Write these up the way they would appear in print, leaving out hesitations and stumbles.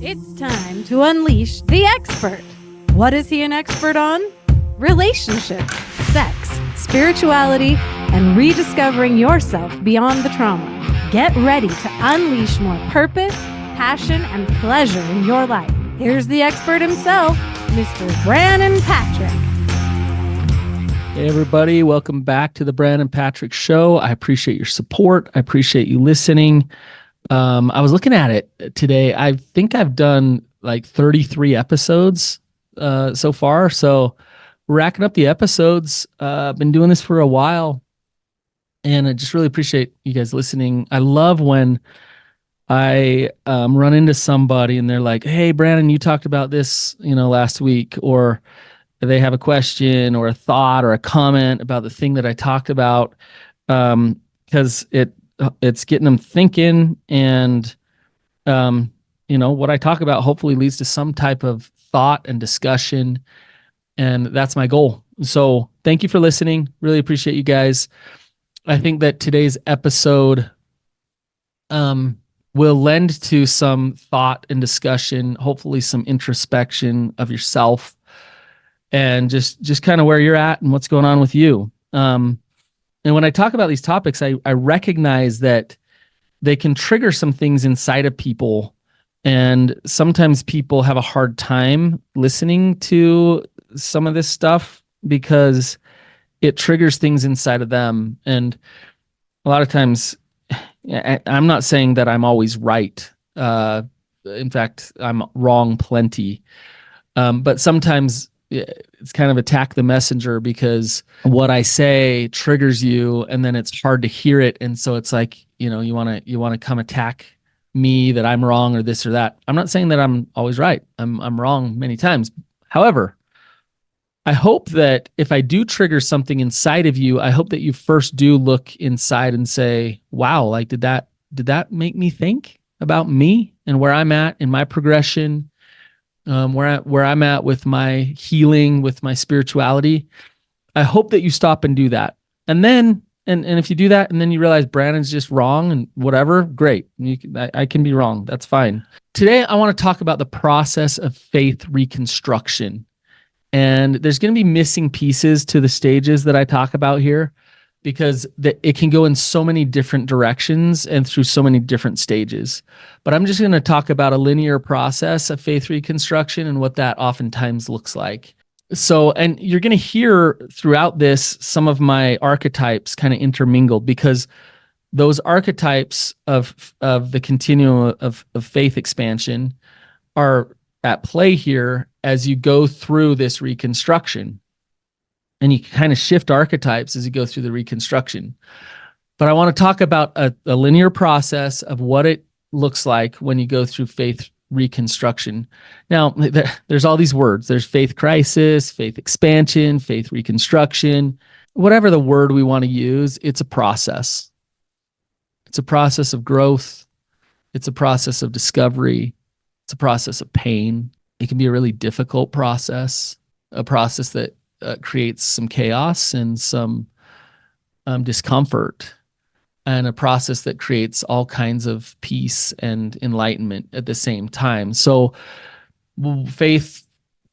It's time to unleash the expert. What is he an expert on? Relationships, sex, spirituality, and rediscovering yourself beyond the trauma. Get ready to unleash more purpose, passion, and pleasure in your life. Here's the expert himself, Mr. Brandon Patrick. Hey everybody, welcome back to the Brandon Patrick Show. I appreciate your support. I appreciate you listening. I was looking at it today. I think I've done like 33 episodes so far. So racking up the episodes. I've been doing this for a while, and I just really appreciate you guys listening. I love when I run into somebody and they're like, "Hey, Brandon, you talked about this, last week," or they have a question or a thought or a comment about the thing that I talked about, because it's getting them thinking, and what I talk about hopefully leads to some type of thought and discussion, and that's my goal. So thank you for listening. Really appreciate you guys. I think that today's episode will lend to some thought and discussion, hopefully some introspection of yourself, and just kind of where you're at and what's going on with you. And when I talk about these topics, I recognize that they can trigger some things inside of people. And sometimes people have a hard time listening to some of this stuff because it triggers things inside of them. And a lot of times, I'm not saying that I'm always right. In fact, I'm wrong plenty. But sometimes it's kind of attack the messenger, because what I say triggers you, and then it's hard to hear it. And so it's like, you want to come attack me that I'm wrong or this or that. I'm not saying that I'm always right. I'm wrong many times. However, I hope that if I do trigger something inside of you, I hope that you first do look inside and say, wow, like, did that make me think about me and where I'm at in my progression? Where I'm at with my healing, with my spirituality. I hope that you stop and do that. And then, and if you do that and then you realize Brandon's just wrong and whatever, great. I can be wrong. That's fine. Today, I want to talk about the process of faith reconstruction. And there's going to be missing pieces to the stages that I talk about here, because it can go in so many different directions and through so many different stages. But I'm just going to talk about a linear process of faith reconstruction and what that oftentimes looks like. So, and you're going to hear throughout this some of my archetypes kind of intermingled, because those archetypes of the continuum of faith expansion are at play here as you go through this reconstruction. And you kind of shift archetypes as you go through the reconstruction. But I want to talk about a linear process of what it looks like when you go through faith reconstruction. Now, there's all these words. There's faith crisis, faith expansion, faith reconstruction, whatever the word we want to use. It's a process. It's a process of growth. It's a process of discovery. It's a process of pain. It can be a really difficult process, a process that creates some chaos and some discomfort, and a process that creates all kinds of peace and enlightenment at the same time. So faith,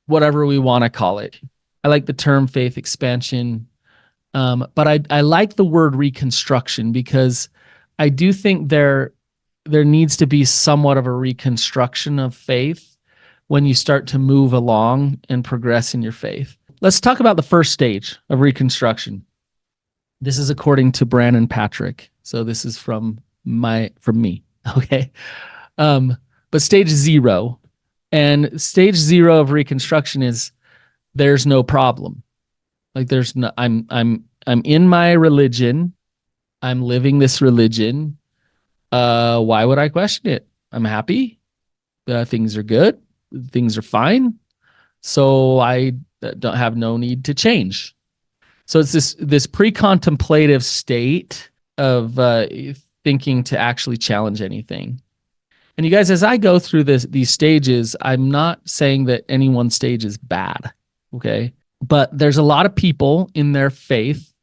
whatever we want to call it. I like the term faith expansion, but I like the word reconstruction, because I do think there needs to be somewhat of a reconstruction of faith when you start to move along and progress in your faith. Let's talk about the first stage of reconstruction. This is according to Brandon Patrick. So this is from me. Okay. But stage 0, and stage 0 of reconstruction is there's no problem. Like there's no, I'm in my religion. I'm living this religion. Why would I question it? I'm happy. Things are good. Things are fine. So I don't have no need to change. So it's this pre-contemplative state of thinking to actually challenge anything. And you guys, as I go through these stages, I'm not saying that any one stage is bad, okay? But there's a lot of people in their faith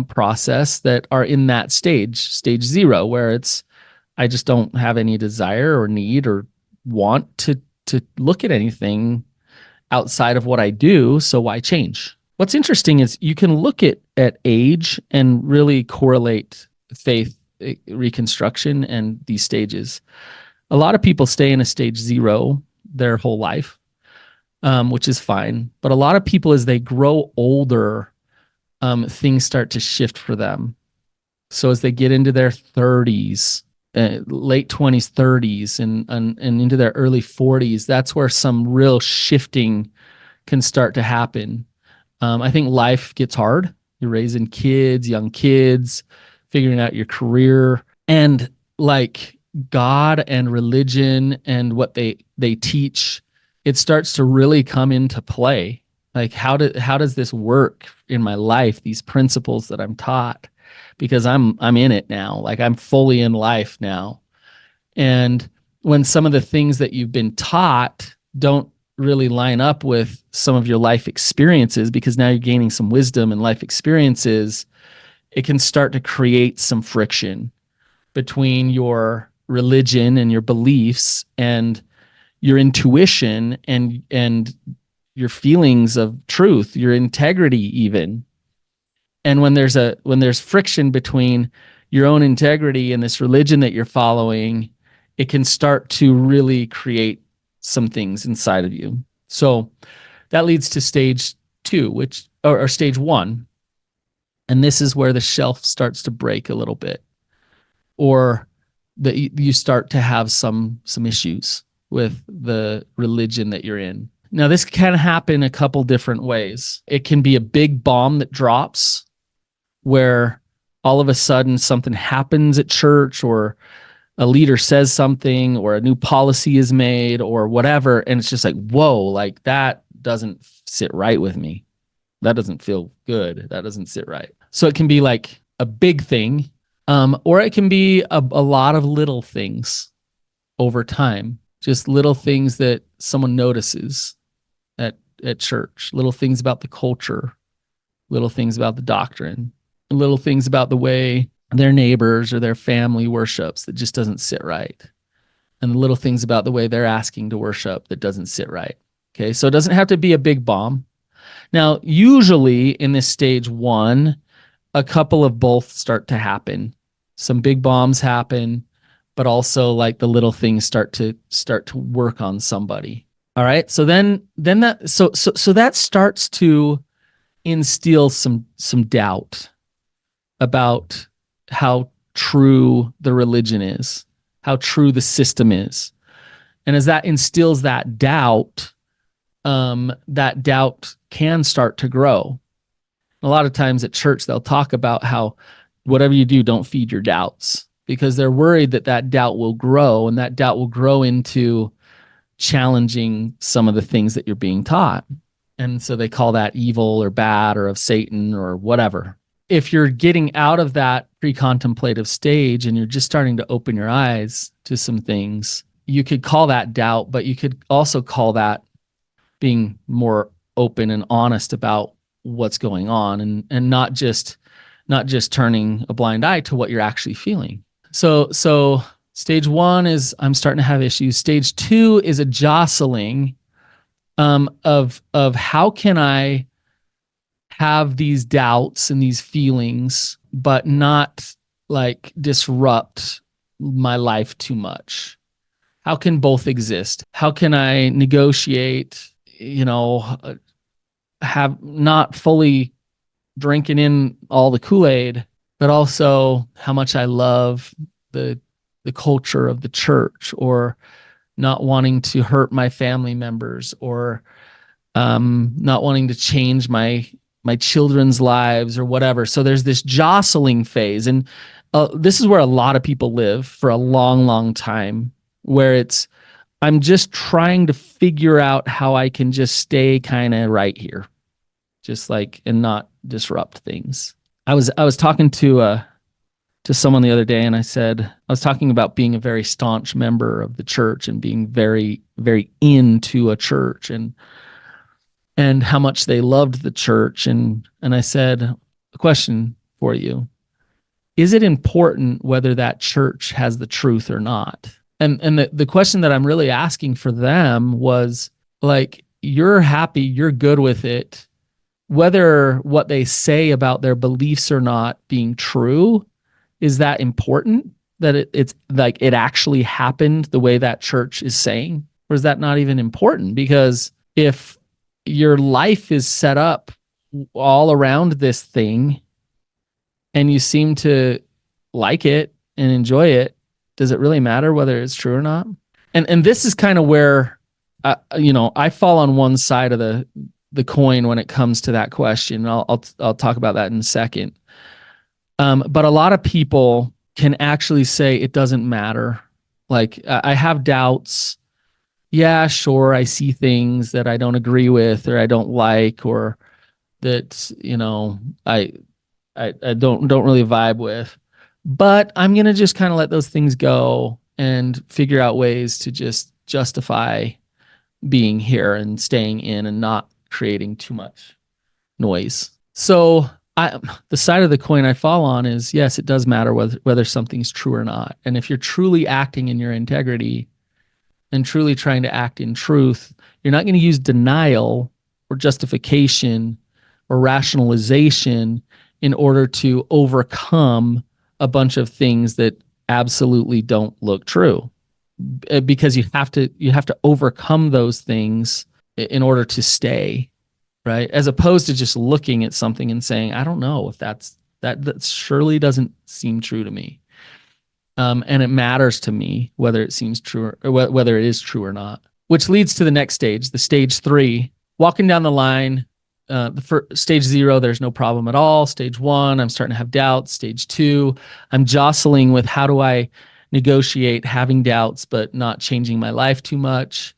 process that are in that stage 0, where it's, I just don't have any desire or need or want to look at anything outside of what I do, so why change? What's interesting is you can look at age and really correlate faith, reconstruction, and these stages. A lot of people stay in a stage 0 their whole life, which is fine. But a lot of people, as they grow older, things start to shift for them. So as they get into their 30s, late 20s, 30s, and into their early 40s, that's where some real shifting can start to happen. I think life gets hard. You're raising kids, young kids, figuring out your career, and like God and religion and what they teach, it starts to really come into play. Like how does this work in my life? These principles that I'm taught, because I'm in it now. Like I'm fully in life now. And when some of the things that you've been taught don't really line up with some of your life experiences, because now you're gaining some wisdom and life experiences, it can start to create some friction between your religion and your beliefs and your intuition and your feelings of truth, your integrity even. And when there's friction between your own integrity and this religion that you're following, it can start to really create some things inside of you. So that leads to stage 2, or stage 1. And this is where the shelf starts to break a little bit, or that you start to have some issues with the religion that you're in. Now, this can happen a couple different ways. It can be a big bomb that drops, where all of a sudden something happens at church, or a leader says something, or a new policy is made, or whatever, and it's just like, whoa, like that doesn't sit right with me. That doesn't feel good. That doesn't sit right. So it can be like a big thing, or it can be a lot of little things over time, just little things that someone notices at church, little things about the culture, little things about the doctrine, little things about the way their neighbors or their family worships that just doesn't sit right, and the little things about the way they're asking to worship that doesn't sit right. Okay, so it doesn't have to be a big bomb. Now, usually in this stage 1, a couple of both start to happen. Some big bombs happen, but also like the little things start to work on somebody. All right, so then that so that starts to instill some doubt about how true the religion is, how true the system is. And as that instills that doubt can start to grow. A lot of times at church, they'll talk about how whatever you do, don't feed your doubts, because they're worried that doubt will grow, and that doubt will grow into challenging some of the things that you're being taught. And so they call that evil or bad or of Satan or whatever. If you're getting out of that pre-contemplative stage and you're just starting to open your eyes to some things, you could call that doubt, but you could also call that being more open and honest about what's going on, and not just turning a blind eye to what you're actually feeling. So stage 1 is I'm starting to have issues. Stage 2 is a jostling of how can I have these doubts and these feelings, but not like disrupt my life too much. How can both exist? How can I negotiate, have not fully drinking in all the Kool-Aid, but also how much I love the culture of the church, or not wanting to hurt my family members, or not wanting to change my children's lives or whatever. So there's this jostling phase. And this is where a lot of people live for a long, long time, where I'm just trying to figure out how I can just stay kind of right here, just like, and not disrupt things. I was talking to someone the other day, and I was talking about being a very staunch member of the church and being very, very into a church, and how much they loved the church. And I said, a question for you. Is it important whether that church has the truth or not? And the question that I'm really asking for them was like, you're happy, you're good with it, whether what they say about their beliefs or not being true, is that important? That it's like it actually happened the way that church is saying? Or is that not even important? Because if your life is set up all around this thing and you seem to like it and enjoy it, does it really matter whether it's true or not? And this is kind of where I fall on one side of the coin when it comes to that question. I'll talk about that in a second. But a lot of people can actually say it doesn't matter. Like I have doubts. Yeah, sure, I see things that I don't agree with or I don't like or that I don't really vibe with. But I'm gonna just kind of let those things go and figure out ways to just justify being here and staying in and not creating too much noise. So the side of the coin I fall on is yes, it does matter whether something's true or not. And if you're truly acting in your integrity and truly trying to act in truth, you're not going to use denial or justification or rationalization in order to overcome a bunch of things that absolutely don't look true, because you have to overcome those things in order to stay, right? As opposed to just looking at something and saying, I don't know if that surely doesn't seem true to me. And it matters to me whether it seems true or whether it is true or not, which leads to the next stage, the stage 3, walking down the line. Stage 0, there's no problem at all. Stage 1, I'm starting to have doubts. Stage 2, I'm jostling with how do I negotiate having doubts but not changing my life too much.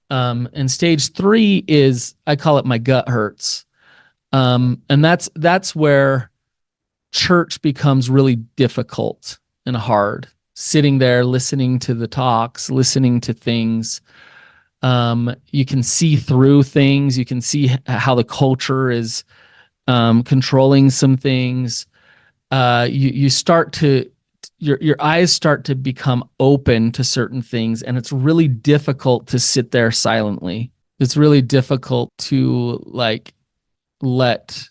And stage 3 is, I call it my gut hurts. And that's where church becomes really difficult and hard. Sitting there, listening to the talks, listening to things. You can see through things. You can see how the culture is controlling some things. You start to your eyes start to become open to certain things, and it's really difficult to sit there silently. It's really difficult to like let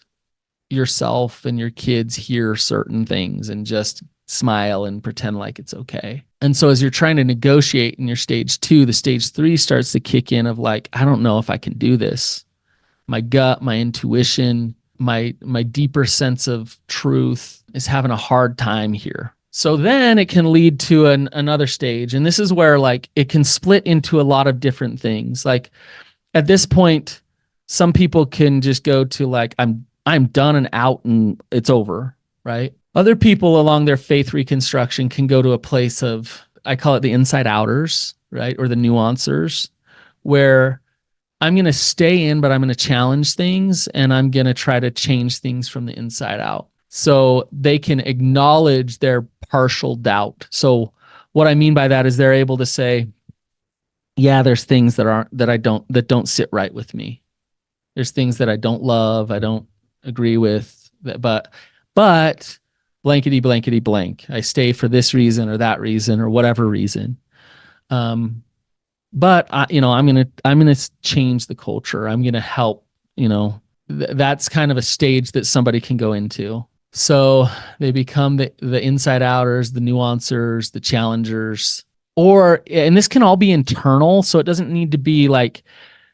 yourself and your kids hear certain things and just smile and pretend like it's okay. And so as you're trying to negotiate in your stage 2, the stage 3 starts to kick in of like, I don't know if I can do this. My gut, my intuition, my deeper sense of truth is having a hard time here. So then it can lead to another stage. And this is where like it can split into a lot of different things. Like at this point, some people can just go to like, I'm done and out and it's over, right? Other people along their faith reconstruction can go to a place of, I call it the inside outers, right? Or the nuancers, where I'm going to stay in, but I'm going to challenge things and I'm going to try to change things from the inside out. So they can acknowledge their partial doubt. So what I mean by that is they're able to say, yeah, there's things that don't sit right with me. There's things that I don't love, I don't agree with, but blankety blankety blank. I stay for this reason or that reason or whatever reason. But I'm gonna change the culture. I'm gonna help. That's kind of a stage that somebody can go into. So they become the inside outers, the nuancers, the challengers, and this can all be internal. So it doesn't need to be like,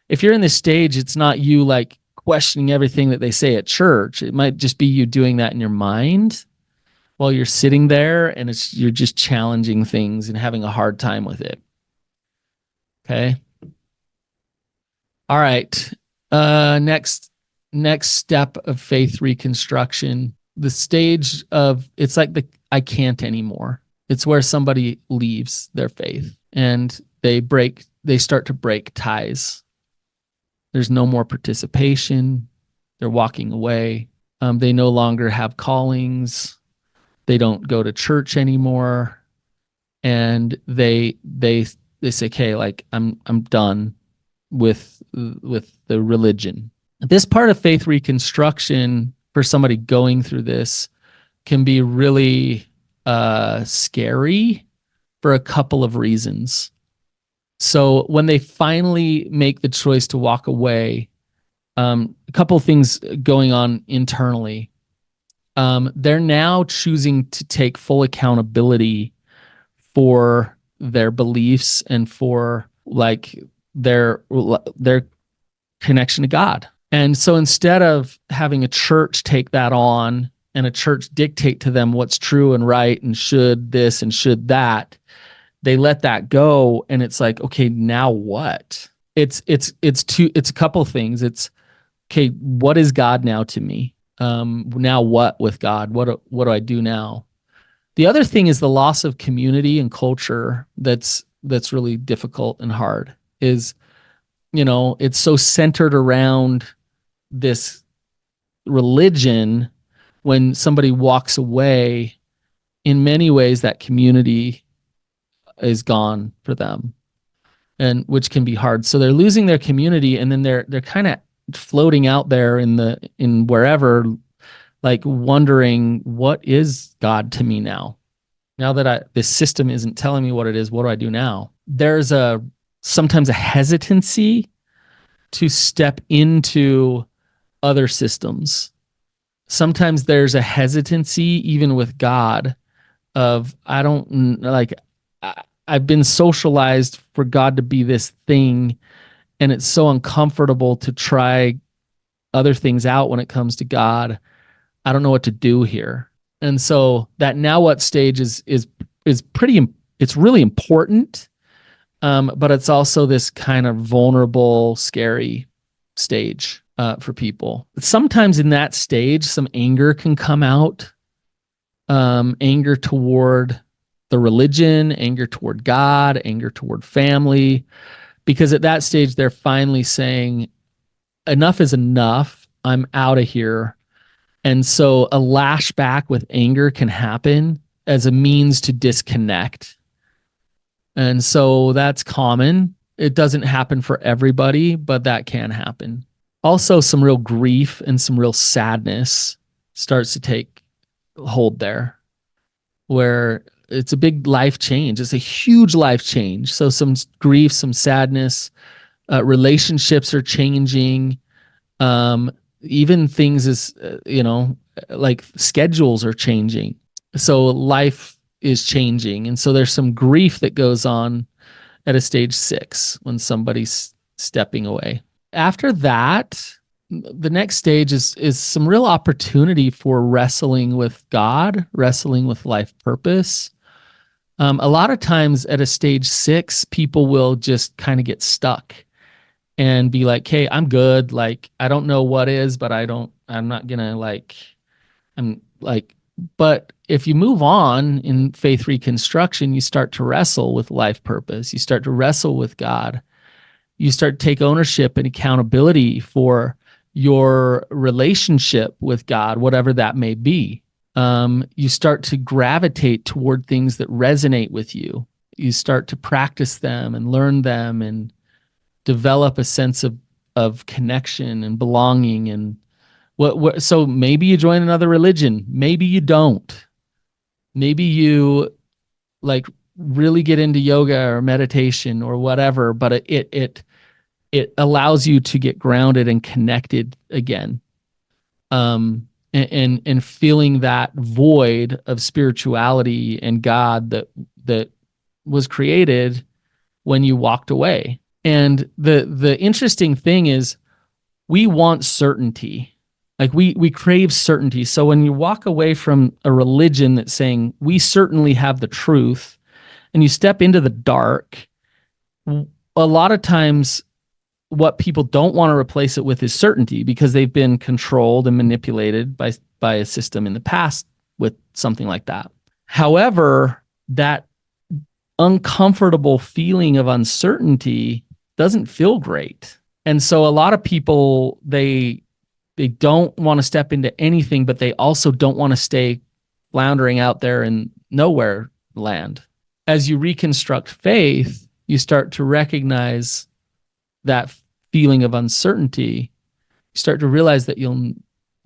if you're in this stage, it's not you like questioning everything that they say at church. It might just be you doing that in your mind while you're sitting there, and you're just challenging things and having a hard time with it. Okay. All right. Next step of faith reconstruction, the stage of, it's like I can't anymore. It's where somebody leaves their faith and they start to break ties. There's no more participation. They're walking away. They no longer have callings. They don't go to church anymore. And they say, okay, like I'm done with the religion. This part of faith reconstruction for somebody going through this can be really scary for a couple of reasons. So when they finally make the choice to walk away, a couple of things going on internally. They're now choosing to take full accountability for their beliefs and for like their connection to God. And so instead of having a church take that on and a church dictate to them what's true and right and should this and should that, they let that go. And it's like, okay, now what? It's a couple things. It's, okay, what is God now to me? Now what with God? What do I do now? The other thing is the loss of community and culture that's really difficult and hard. Is, it's so centered around this religion. When somebody walks away, in many ways that community is gone for them, and which can be hard. So they're losing their community, and then they're kind of floating out there in wherever, like wondering, what is God to me now? Now that this system isn't telling me what it is, what do I do now? There's sometimes a hesitancy to step into other systems. Sometimes there's a hesitancy even with God of, I've been socialized for God to be this thing, and it's so uncomfortable to try other things out when it comes to God. I don't know what to do here. And so that now what stage is pretty, it's really important. But it's also this kind of vulnerable, scary stage for people. Sometimes in that stage, some anger can come out, anger toward the religion, anger toward God, anger toward family, because at that stage, they're finally saying, enough is enough. I'm out of here. And so a lashback with anger can happen as a means to disconnect. And so that's common. It doesn't happen for everybody, but that can happen. Also, some real grief and some real sadness starts to take hold there, where it's a big life change. It's a huge life change. So some grief, some sadness, relationships are changing. Even things is, like schedules are changing. So life is changing. And so there's some grief that goes on at a stage 6 when somebody's stepping away. After that, the next stage is some real opportunity for wrestling with God, wrestling with life purpose. A lot of times at a stage 6, people will just kind of get stuck and be like, hey, I'm good. Like, I don't know what is, but I'm not gonna but if you move on in faith reconstruction, you start to wrestle with life purpose. You start to wrestle with God. You start to take ownership and accountability for your relationship with God, whatever that may be. You start to gravitate toward things that resonate with you. You start to practice them and learn them and develop a sense of connection and belonging. And so maybe you join another religion, maybe you don't. Maybe you like really get into yoga or meditation or whatever, but it allows you to get grounded and connected again. And feeling that void of spirituality and God that was created when you walked away. And the interesting thing is, we want certainty. Like we crave certainty. So when you walk away from a religion that's saying we certainly have the truth, and you step into the dark, a lot of times what people don't want to replace it with is certainty, because they've been controlled and manipulated by a system in the past with something like that. However, that uncomfortable feeling of uncertainty doesn't feel great. And so a lot of people, they don't want to step into anything, but they also don't want to stay floundering out there in nowhere land. As you reconstruct faith, you start to recognize that feeling of uncertainty. You start to realize that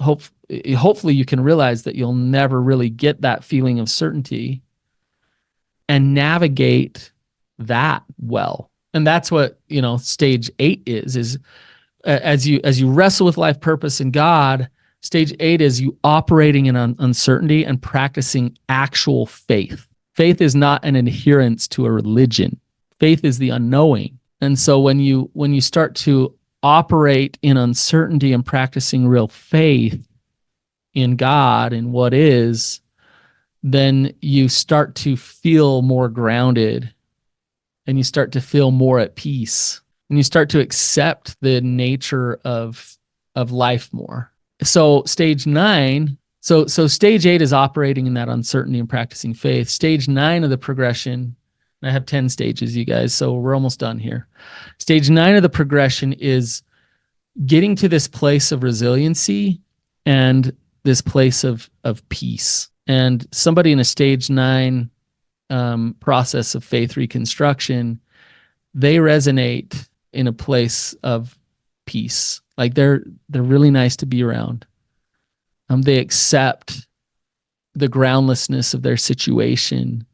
hopefully you can realize that you'll never really get that feeling of certainty. and navigate that well. And that's what, stage 8 is as you wrestle with life purpose in God. Stage 8 is you operating in uncertainty and practicing actual faith. Faith is not an adherence to a religion. Faith is the unknowing. And so when you start to operate in uncertainty and practicing real faith in God and what is, then you start to feel more grounded and you start to feel more at peace and you start to accept the nature of life more. So stage 9, so stage 8 is operating in that uncertainty and practicing faith. Stage 9 of the progression, and I have 10 stages, you guys, so we're almost done here. Stage 9 of the progression is getting to this place of resiliency and this place of peace. And somebody in a stage 9 process of faith reconstruction, they resonate in a place of peace. Like they're really nice to be around. They accept the groundlessness of their situation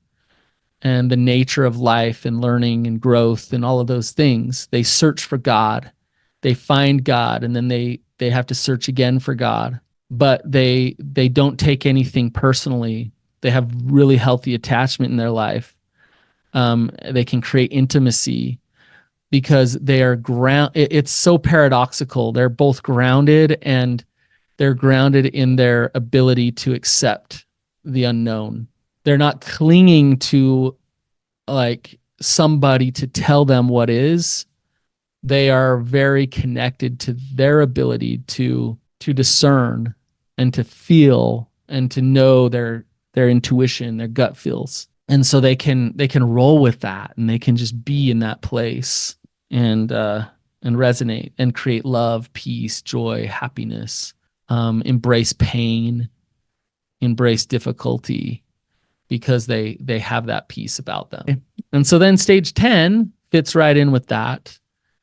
and the nature of life and learning and growth and all of those things. They search for God. They find God, and then they have to search again for God. But they don't take anything personally. They have really healthy attachment in their life. They can create intimacy because they are it's so paradoxical. They're both grounded, and they're grounded in their ability to accept the unknown. They're not clinging to like somebody to tell them what is. They are very connected to their ability to discern and to feel and to know their intuition, their gut feels. And so they can roll with that, and they can just be in that place and resonate and create love, peace, joy, happiness, embrace pain, embrace difficulty, because they have that peace about them. And so then stage 10 fits right in with that.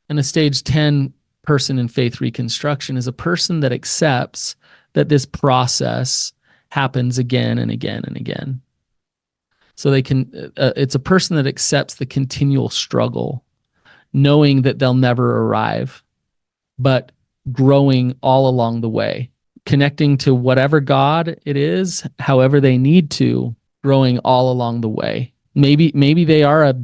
And a stage 10 person in faith reconstruction is a person that accepts that this process happens again and again and again. So they can, it's a person that accepts the continual struggle, knowing that they'll never arrive, but growing all along the way, connecting to whatever God it is, however they need to, growing all along the way. Maybe they are a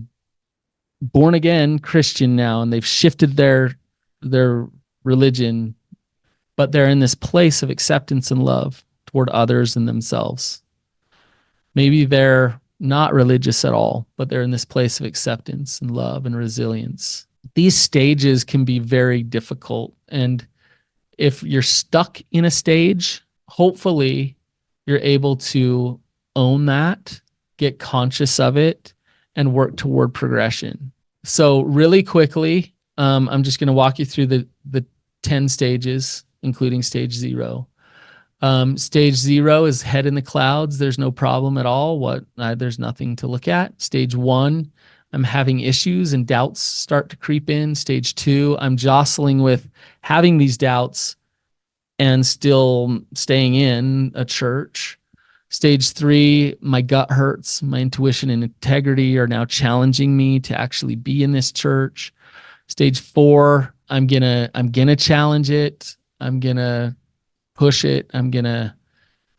born again Christian now and they've shifted their religion, but they're in this place of acceptance and love toward others and themselves. Maybe they're not religious at all, but they're in this place of acceptance and love and resilience. These stages can be very difficult. And if you're stuck in a stage, hopefully you're able to own that, get conscious of it, and work toward progression. So really quickly, I'm just going to walk you through the 10 stages, including stage 0. Stage 0 is head in the clouds. There's no problem at all. There's nothing to look at. Stage 1, I'm having issues and doubts start to creep in. Stage 2, I'm jostling with having these doubts and still staying in a church. Stage 3, my gut hurts. My intuition and integrity are now challenging me to actually be in this church. Stage 4, I'm gonna challenge it. I'm gonna push it. I'm gonna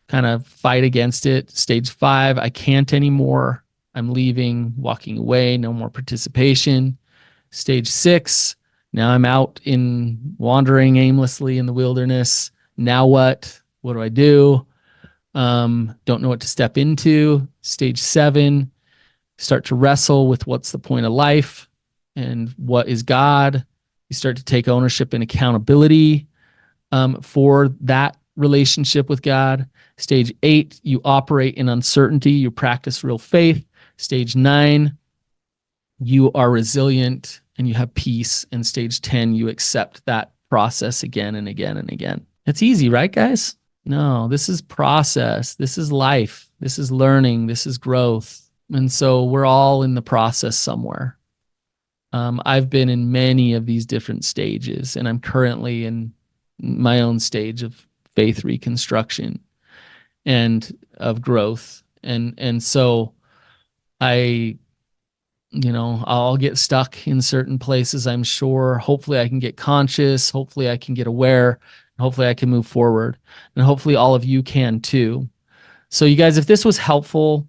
kind of fight against it. Stage 5, I can't anymore. I'm leaving, walking away, no more participation. Stage 6, now I'm out in wandering aimlessly in the wilderness. Now what? What do I do? Don't know what to step into. Stage 7, start to wrestle with what's the point of life and what is God. You start to take ownership and accountability for that relationship with God. Stage 8, you operate in uncertainty. You practice real faith. Stage 9, you are resilient and you have peace. And stage 10, you accept that process again and again and again. It's easy, right, guys? No, this is process. This is life. This is learning. This is growth. And so we're all in the process somewhere. I've been in many of these different stages, and I'm currently in my own stage of faith reconstruction and of growth. And so I, I'll get stuck in certain places, I'm sure. Hopefully I can get conscious. Hopefully I can get aware. Hopefully I can move forward. And hopefully all of you can too. So you guys, if this was helpful,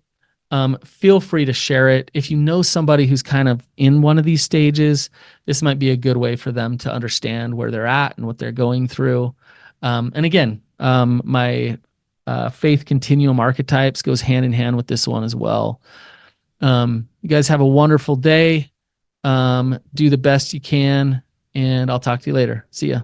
feel free to share it. If you know somebody who's kind of in one of these stages, this might be a good way for them to understand where they're at and what they're going through. And again, my faith continuum archetypes goes hand in hand with this one as well. You guys have a wonderful day. Do the best you can, and I'll talk to you later. See ya.